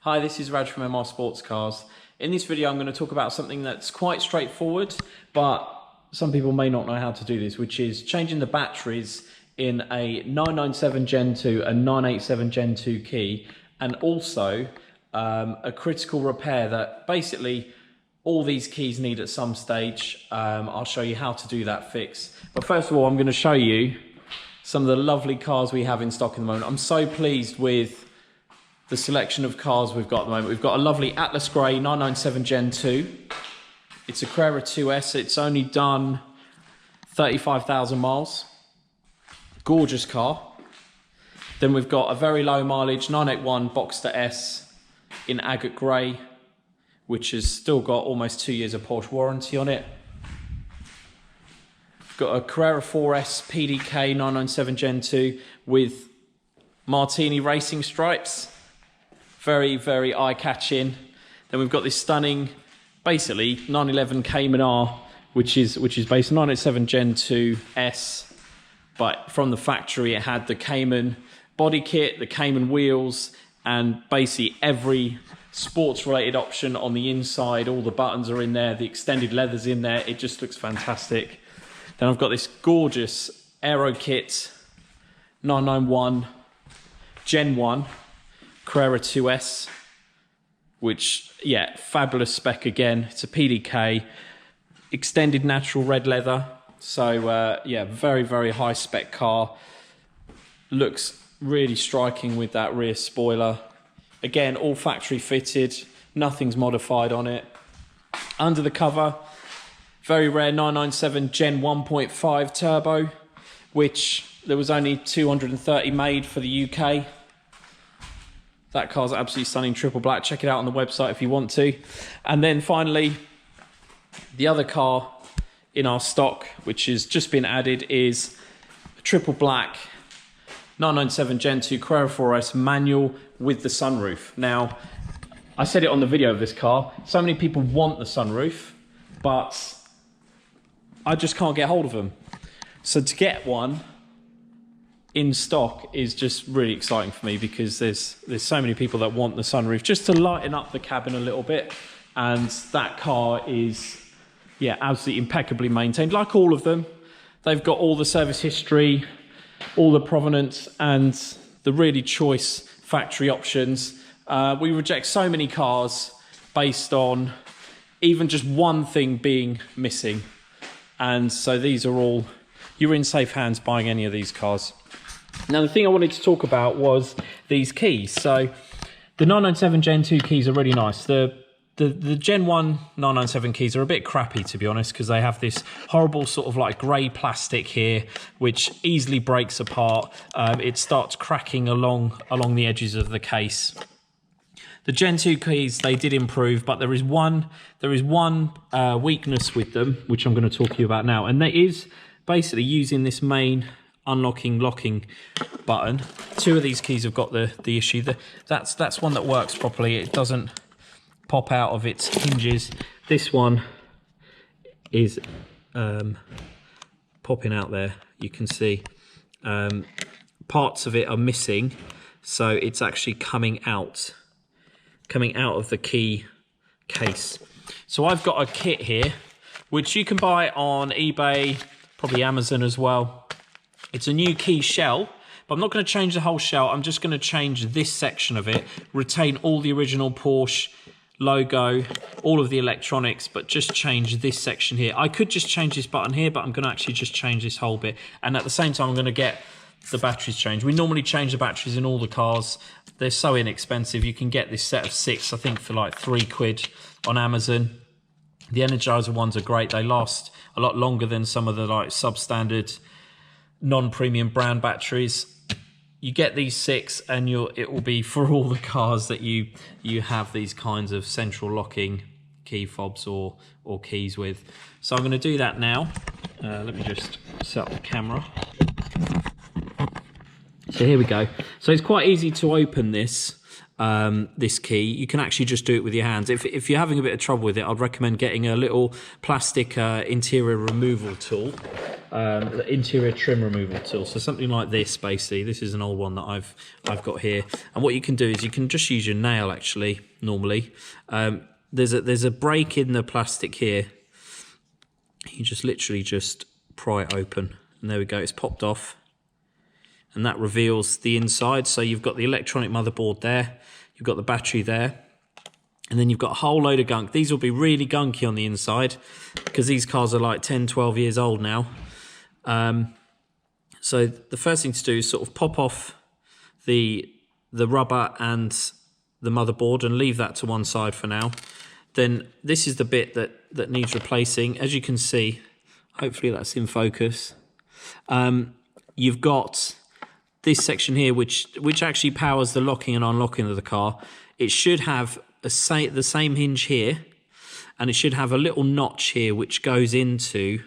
Hi, this is Raj from MR Sportscars. In this video, I'm going to talk about something that's quite straightforward, but some people may not know how to do this, which is changing the batteries in a 997 Gen 2 and 987 Gen 2 key, and also a critical repair that basically all these keys need at some stage. I'll show you how to do that fix. But first of all, I'm going to show you some of the lovely cars we have in stock at the moment. I'm so pleased with the selection of cars we've got at the moment. We've got a lovely Atlas Grey 997 Gen 2. It's a Carrera 2S. It's only done 35,000 miles. Gorgeous car. Then we've got a very low mileage 981 Boxster S in agate grey, which has still got almost 2 years of Porsche warranty on it. We've got a Carrera 4S PDK 997 Gen 2 with Martini racing stripes. Very, very eye-catching. Then we've got this stunning, basically 911 Cayman R, which is based on 987 Gen 2 S, but from the factory it had the Cayman body kit, the Cayman wheels, and basically every sports-related option on the inside. All the buttons are in there, the extended leather's in there. It just looks fantastic. Then I've got this gorgeous Aero Kit 991 Gen 1 Carrera 2S, which, yeah, fabulous spec again. It's a PDK, extended natural red leather. So, yeah, very, very high spec car. Looks really striking with that rear spoiler. Again, all factory fitted, nothing's modified on it. Under the cover, very rare 997 Gen 1.5 turbo, which there was only 230 made for the UK. That car's absolutely stunning, triple black. Check it out on the website if you want to. And then finally, the other car in our stock, which has just been added, is a triple black 997 Gen 2 Carrera 4S manual with the sunroof. Now, I said it on the video of this car, so many people want the sunroof, but I just can't get hold of them. So to get one in stock is just really exciting for me, because there's so many people that want the sunroof just to lighten up the cabin a little bit. And that car is, yeah, absolutely impeccably maintained, like all of them. They've got all the service history, all the provenance, and the really choice factory options. We reject so many cars based on even just one thing being missing. And so these are all, you're in safe hands buying any of these cars. Now, the thing I wanted to talk about was these keys. So the 997 Gen 2 keys are really nice. The Gen 1 997 keys are a bit crappy, to be honest, because they have this horrible sort of like grey plastic here, which easily breaks apart. It starts cracking along the edges of the case. The Gen 2 keys, they did improve, but there is one weakness with them, which I'm going to talk to you about now, and that is basically using this main unlocking locking button. Two of these keys have got the issue. That's one that works properly. It doesn't pop out of its hinges. This one is popping out there. You can see parts of it are missing, so it's actually coming out of the key case. So I've got a kit here, which you can buy on eBay, probably Amazon as well. It's a new key shell, but I'm not going to change the whole shell. I'm just going to change this section of it, retain all the original Porsche logo, all of the electronics, but just change this section here. I could just change this button here, but I'm going to actually just change this whole bit. And at the same time, I'm going to get the batteries changed. We normally change the batteries in all the cars. They're so inexpensive. You can get this set of 6, I think, for like £3 on Amazon. The Energizer ones are great. They last a lot longer than some of the like substandard non-premium brand batteries. You get these 6 and it will be for all the cars that you have these kinds of central locking key fobs or keys with. So I'm going to do that now. Let me just set up the camera. So here we go. So it's quite easy to open this. this key, you can actually just do it with your hands. If you're having a bit of trouble with it, I'd recommend getting a little plastic interior removal tool, interior trim removal tool. So something like this, basically. This is an old one that I've got here. And what you can do is you can just use your nail, actually, normally. There's a break in the plastic here. You just literally just pry it open. And there we go, it's popped off. And that reveals the inside. So you've got the electronic motherboard there, you've got the battery there, and then you've got a whole load of gunk. These will be really gunky on the inside because these cars are like 10, 12 years old now. So the first thing to do is sort of pop off the rubber and the motherboard and leave that to one side for now. Then this is the bit that needs replacing. As you can see, hopefully that's in focus. You've got this section here, which actually powers the locking and unlocking of the car. It should have the same hinge here, and it should have a little notch here which goes into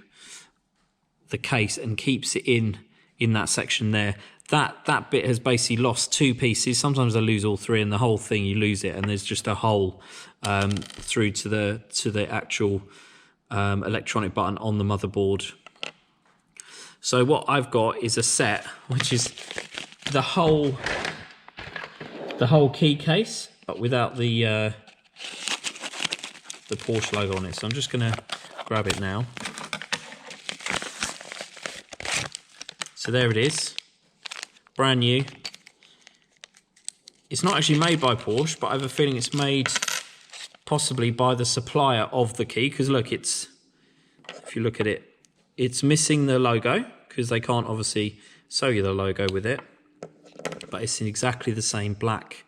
the case and keeps it in that section there. That bit has basically lost two pieces. Sometimes they lose all three, and the whole thing you lose it, and there's just a hole through to the actual electronic button on the motherboard. So what I've got is a set, which is the whole key case, but without the Porsche logo on it. So I'm just going to grab it now. So there it is, brand new. It's not actually made by Porsche, but I have a feeling it's made possibly by the supplier of the key, because look, if you look at it, it's missing the logo because they can't obviously sew you the logo with it, but it's in exactly the same black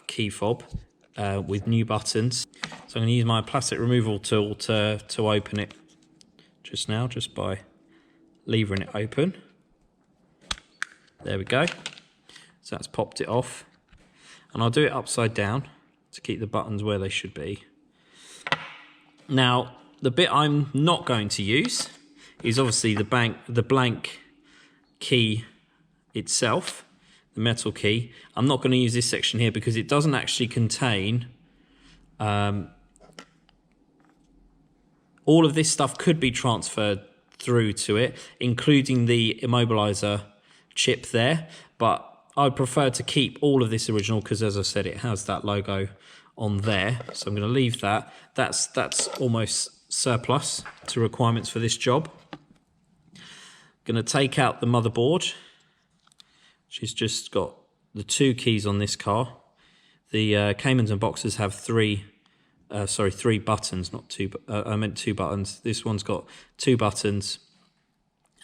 key fob with new buttons. So I'm going to use my plastic removal tool to open it just now, just by levering it open. There we go. So that's popped it off, and I'll do it upside down to keep the buttons where they should be. Now, the bit I'm not going to use is obviously the blank key itself, the metal key. I'm not going to use this section here because it doesn't actually contain all of this stuff could be transferred through to it, including the immobilizer chip there, but I prefer to keep all of this original because, as I said, it has that logo on there. So I'm going to leave that. That's almost surplus to requirements for this job. Going to take out the motherboard, which has just got the two keys on this car. The Caymans and Boxers have three buttons, not two. I meant two buttons. This one's got two buttons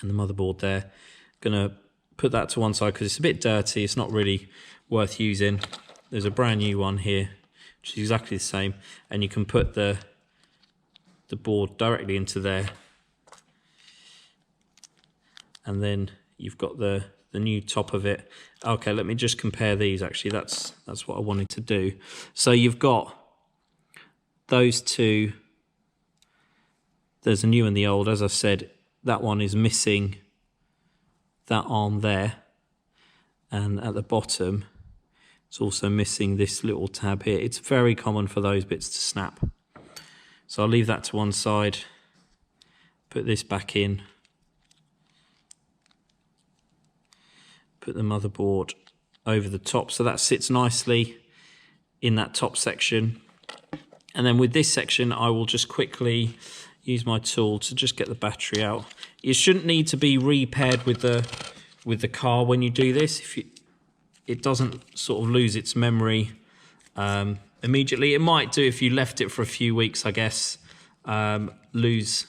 and the motherboard there. Going to put that to one side because it's a bit dirty. It's not really worth using. There's a brand new one here, which is exactly the same, and you can put the board directly into there. And then you've got the new top of it. Okay, let me just compare these. Actually, that's what I wanted to do. So you've got those two. There's a new and the old. As I said, that one is missing that arm there, and at the bottom it's also missing this little tab here. It's very common for those bits to snap. So I'll leave that to one side, put this back in, put the motherboard over the top so that sits nicely in that top section. And then with this section, I will just quickly use my tool to just get the battery out. You shouldn't need to be repaired with the car when you do this. It doesn't sort of lose its memory immediately. It might do if you left it for a few weeks, I guess, lose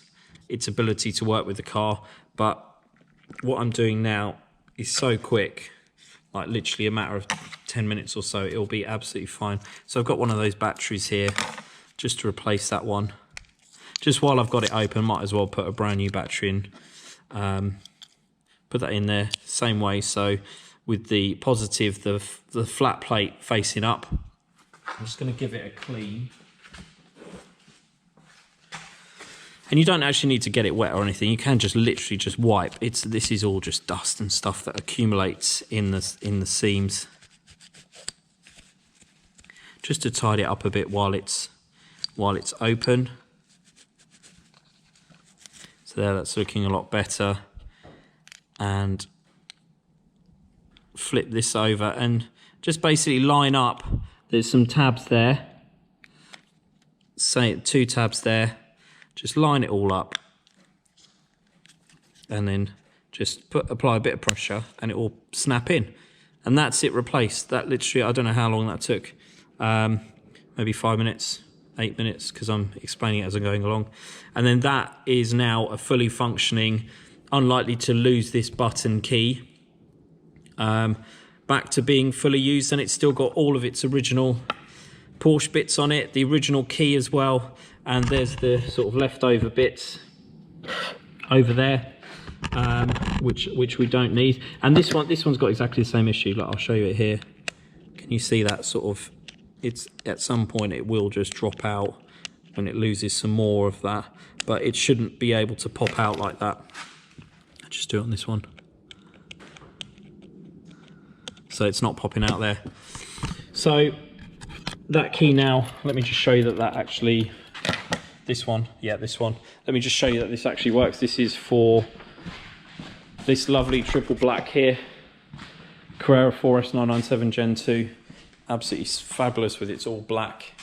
its ability to work with the car. But what I'm doing now is so quick, like literally a matter of 10 minutes or so, it'll be absolutely fine. So I've got one of those batteries here just to replace that one. Just while I've got it open, might as well put a brand new battery in. Put that in there, same way. So with the positive, the flat plate facing up, I'm just going to give it a clean. And you don't actually need to get it wet or anything. You can just literally just wipe. This is all just dust and stuff that accumulates in the seams. just to tidy it up a bit while it's open. So there, that's looking a lot better. And flip this over and just basically line up. There's some tabs there. Say 2 tabs there. Just line it all up. And then just apply a bit of pressure and it will snap in. And that's it replaced. That literally, I don't know how long that took. Maybe 5 minutes, 8 minutes, because I'm explaining it as I'm going along. And then that is now a fully functioning, unlikely to lose this button key. Back to being fully used, and it's still got all of its original Porsche bits on it, the original key as well. And there's the sort of leftover bits over there. Which we don't need, and this one's got exactly the same issue. Like, I'll show you it here. Can you see that sort of? It's at some point it will just drop out when it loses some more of that, but it shouldn't be able to pop out like that. I'll just do it on this one, so it's not popping out there. So that key now, let me just show you that actually, this one, yeah, this one. Let me just show you that this actually works. This is for this lovely triple black here, Carrera 4S997 Gen 2. Absolutely fabulous with its all black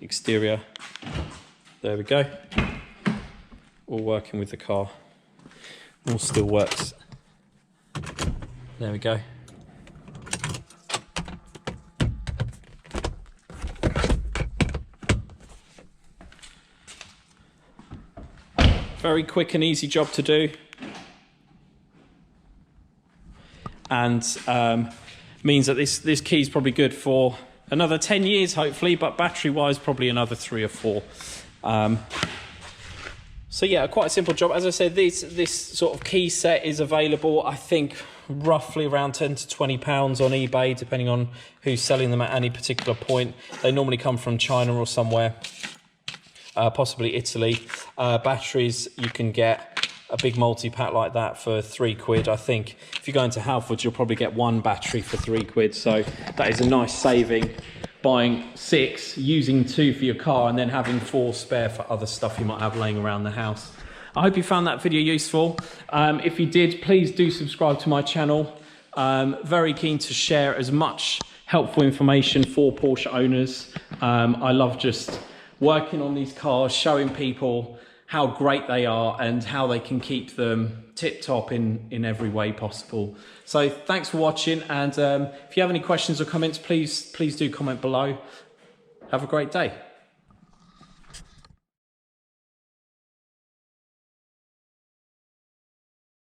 exterior. There we go. All working with the car. All still works. There we go. Very quick and easy job to do. And means that this key is probably good for another 10 years hopefully, but battery wise probably another 3 or 4. So yeah, quite a simple job. As I said, this sort of key set is available, I think, roughly around £10 to £20 on eBay, depending on who's selling them at any particular point. They normally come from China or somewhere, possibly Italy. Batteries, you can get a big multi-pack like that for £3. I think if you go into Halfords, you'll probably get 1 battery for £3. So that is a nice saving, buying 6, using 2 for your car, and then having 4 spare for other stuff you might have laying around the house. I hope you found that video useful. If you did, please do subscribe to my channel. Very keen to share as much helpful information for Porsche owners. I love just working on these cars, showing people how great they are and how they can keep them tip-top in every way possible. So thanks for watching, and if you have any questions or comments, please do comment below. Have a great day.